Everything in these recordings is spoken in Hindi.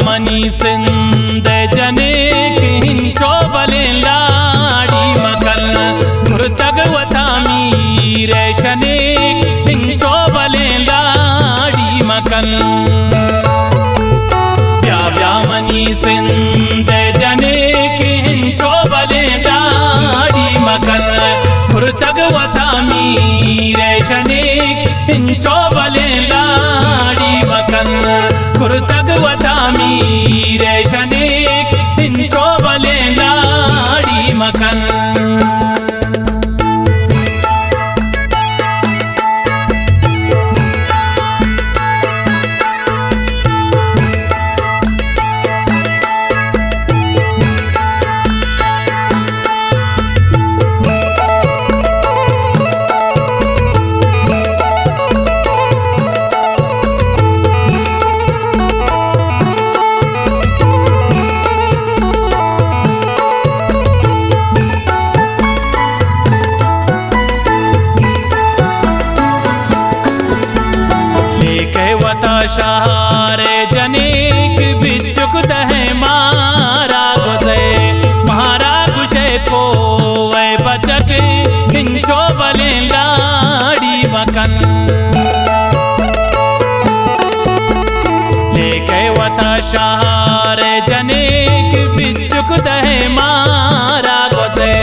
मनी सिंध जने किंचो बले लाड़ी मकल गुरतग वतामी रेशने किंचो बले लाड़ी मकल ब्या मनी सिंध जने किंचो बले लाड़ी मकल गुरतग वतामी रेशने किंचो बले लाड़ी मकल गुरतग वतामी रेशने किंचो बले लाड़ी मकल शहारे जनेक बिचुक दहे मारा गुजे मारा गुशे को वे बचक हिंचो बले लाड़ी मकन लेके वता शहारे जनेक बिचुक दहे मारा गुजे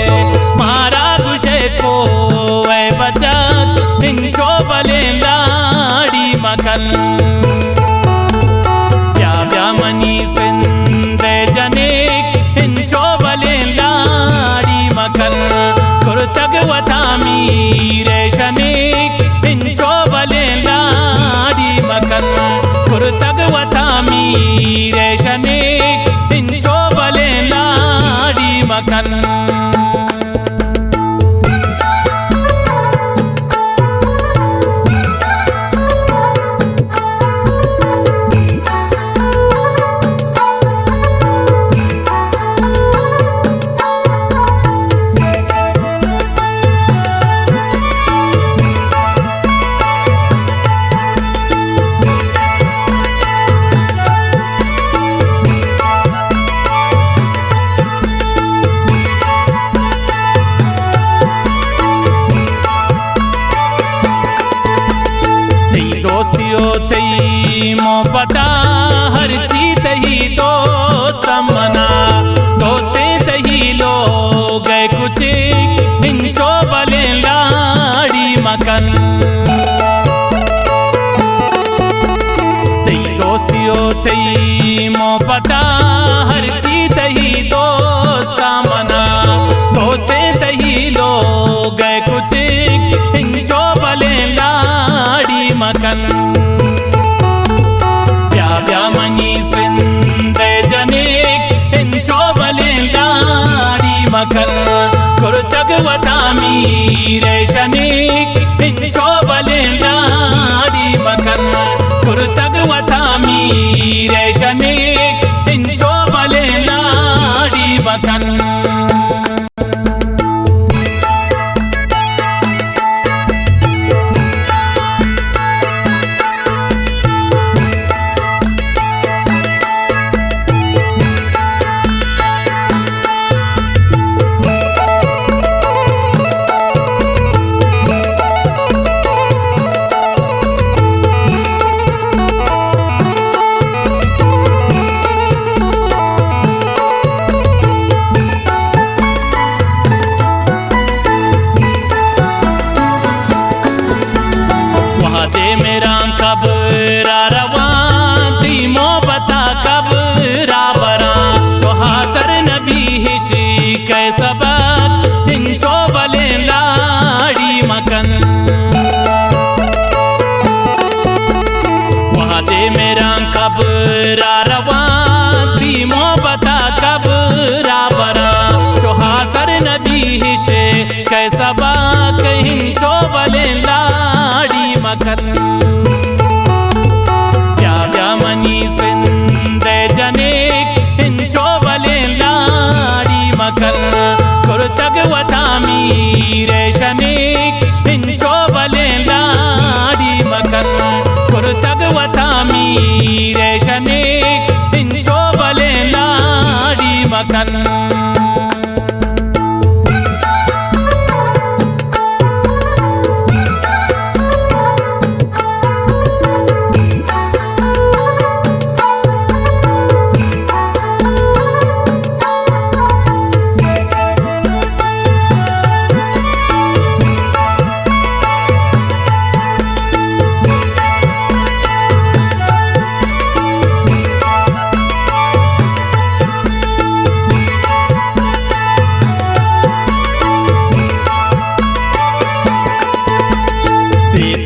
मारा गुशे को वे बचक हिंचो बले लाड़ी मकन मनी सिंध जनेक हिंचो बले लाड़ी मकल गुरतग वतामी रेशनेक हिंचो बले लाड़ी मकल गुरतग वतामी रेशनेक हिंचो बले लाड़ी मकल दोस्तियों तई मोहब्बता हर चीज ही दोस्त मना दोस्ते तही लोग कुछ हिंचो बले लाड़ी मकन तई दोस्तियों तई मोहब्बता हर चीज ही दोस्त मना दोस्ते तही लोग कुछ हिंचो बले लाड़ी मकन ब्या मनी सिंध जनेक हिंचो बले लाड़ी मकल गुरतग वतामी रेशनेक हिंचो बले लाड़ी मकल गुरतग वतामी रेशनेक हिंचो बले लाड़ी मकल कबरा रवां ती मोहब्बता कबरा बरा जो हासर नबी हिशी कै सबक हिंचो बले लाड़ी मकन वहाँ दे मेरा कबरा रवां ती मोहब्बता कबरा बरा जो हासर नबी हिशे कै सबक हिंचो बले लाड़ी मकन मनी सिंध जनेक हिंचो बले लाड़ी मकल गुरतग वतामी रेशनेक हिंचो बले लाड़ी मकल गुरतग वतामी रेशनेक हिंचो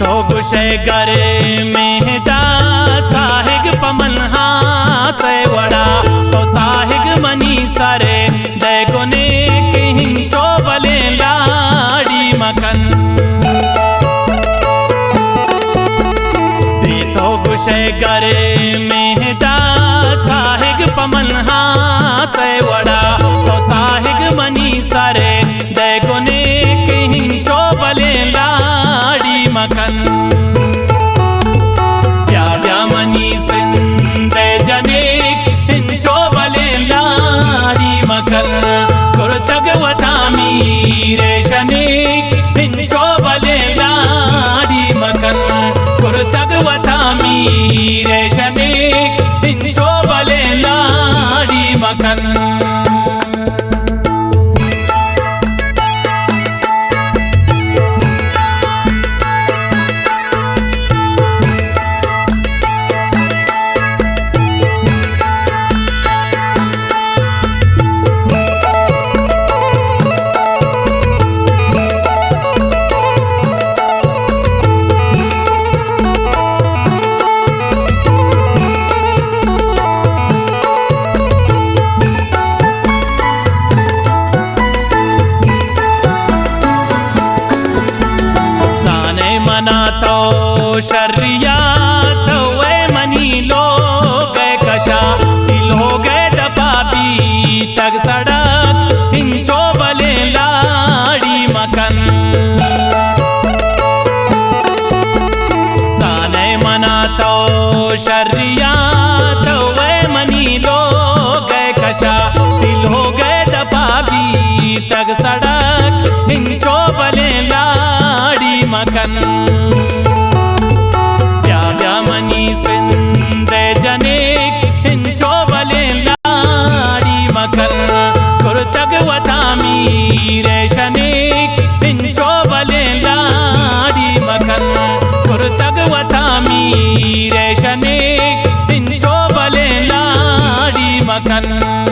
तो गुशे गरे मेहदा साहिग पमनहा से वड़ा तो साहिग मनी सारे दे गुने के हिंचो बले लाड़ी मकन तो गुशे गरे मेहदा साहिग पमनहा से वड़ा तो साहिग मनी सारे दे गुने के हिंचो बले लाड़ी मकन ब्या ब्या मनी सिंधे जनेक हिंचो बले लाड़ी मकन कुर्तग वतामी रेशनेक हिंचो बले लाड़ी मकन कुर्तग वतामी रेशनेक हिंचो बले लाड़ी मकन तो शर्रिया तो वे मनी लो गए कशा तिल हो गए दपाबी तग सड़क हिंचो बले लाड़ी मकन साने मना तो शर्रिया तो वे मनी लो गए कशा तिल हो गए दपाबी तग सड़क हिंचो बले लाड़ी मकन सिंधे जनेक हिंचो बले लाड़ी मकन कुर्तग वतामी रेशनेक हिंचो बले लाड़ी मकन कुर्तग वतामी रेशनेक हिंचो बले लाड़ी मकन